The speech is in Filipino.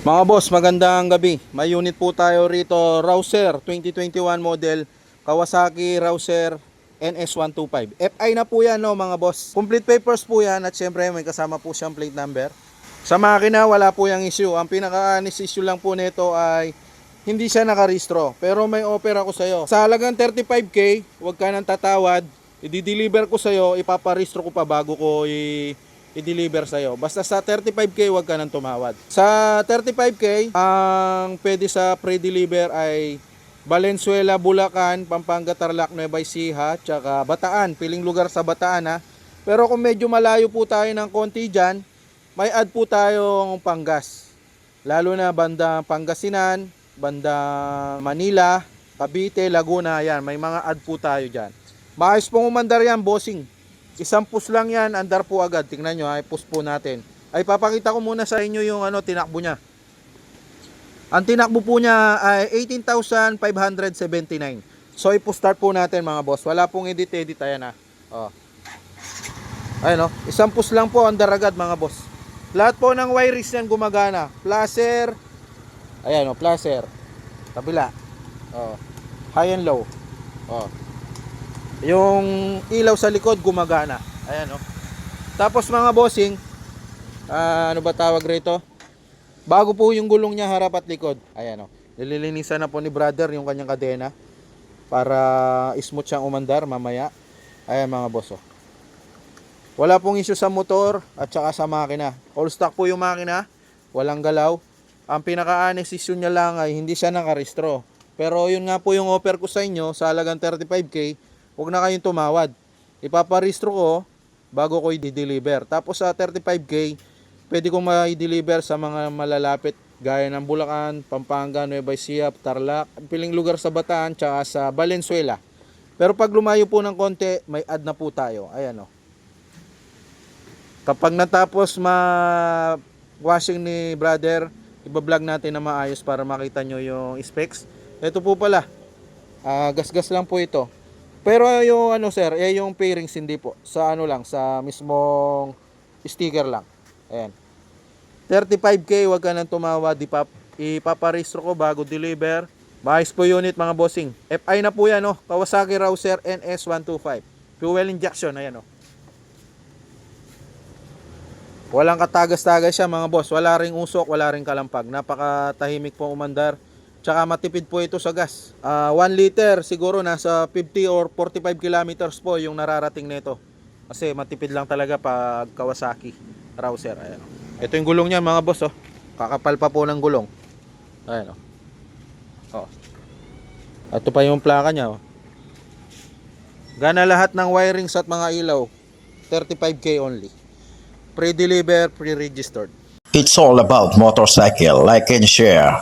Mga boss, magandang gabi. May unit po tayo rito, Rouser 2021 model, Kawasaki Rouser NS125. FI na po yan, no, mga boss. Complete papers po yan at syempre may kasama po siyang plate number. Sa makina, wala po yung issue. Ang pinaka-anis issue lang po nito ay hindi siya nakarehistro. Pero may offer ako sa'yo. Sa halagang 35k, huwag ka nang tatawad. I-deliver ko sa'yo, ipaparehistro ko pa bago ko i-deliver sa'yo. Basta sa 35k, huwag ka nang tumawad. Sa 35k, ang pwede sa pre-deliver ay Valenzuela, Bulacan, Pampanga, Tarlac, Nueva Ecija, tsaka Bataan. Piling lugar sa Bataan, ha. Pero kung medyo malayo po tayo ng konti dyan, may add po tayong Pangas. Lalo na bandang Pangasinan, bandang Manila, Cavite, Laguna, yan. May mga add po tayo dyan. Maayos pong umandar yan, bossing. Isang push lang yan, andar po agad. Tingnan nyo, ay push po natin. Ay papakita ko muna sa inyo yung tinakbo niya. Ang tinakbo po niya ay 18,579. So ipo-start po natin mga boss. Wala pong edit-edit, ayan ha. Oh. Ayun oh, isang push lang po, andar agad mga boss. Lahat po ng wirings yan gumagana. Placer. Ayan oh, placer. Kabila. Oh. High and low. Oh. Yung ilaw sa likod gumagana. Ayan oh. Tapos mga bossing, ano ba tawag rito? Bago po yung gulong niya harap at likod. Ayan oh. Nililinisan na po ni brother yung kanyang kadena para smooth siyang umandar mamaya. Ayan mga boss oh. Wala pong issue sa motor at saka sa makina. All stock po yung makina. Walang galaw. Ang pinaka-honest issue niya lang ay hindi siya nakarehistro. Pero yun nga po yung offer ko sa inyo sa halagang 35k. Huwag na kayong tumawad. Ipaparehistro ko bago ko i-deliver. Tapos sa 35k, pwede kong ma-deliver sa mga malalapit gaya ng Bulacan, Pampanga, Nueva Ecija, Tarlac, piling lugar sa Bataan, tsaka sa Valenzuela. Pero pag lumayo po ng konti, may add na po tayo. Ayan o. Kapag natapos ma-washing ni brother, iba-vlog natin na maayos para makita nyo yung specs. Ito po pala. Gas-gas lang po ito. Pero yung sir, yung pairings hindi po. Sa lang, sa mismong sticker lang. Ayan. 35k, wag ka nang tumawad. Ipaparehistro ko bago deliver. Maayos po unit mga bossing. FI na po yan, oh. Kawasaki Rouser NS125. Fuel injection, ayan, oh. Walang katagas-tagas siya mga boss. Wala ring usok, wala ring kalampag. Napakatahimik po umandar. Tsaka matipid po ito sa gas. 1 liter siguro nasa 50 or 45 kilometers po yung nararating nito. Kasi matipid lang talaga pag Kawasaki Rouser. Ayan. Ito yung gulong niya mga boss. Oh. Kakapal pa po ng gulong. Ayan. Oh. Ito pa yung plaka niya. Oh. Gana lahat ng wirings at mga ilaw. 35k only. Pre-deliver, pre-registered. It's all about motorcycle, like and share.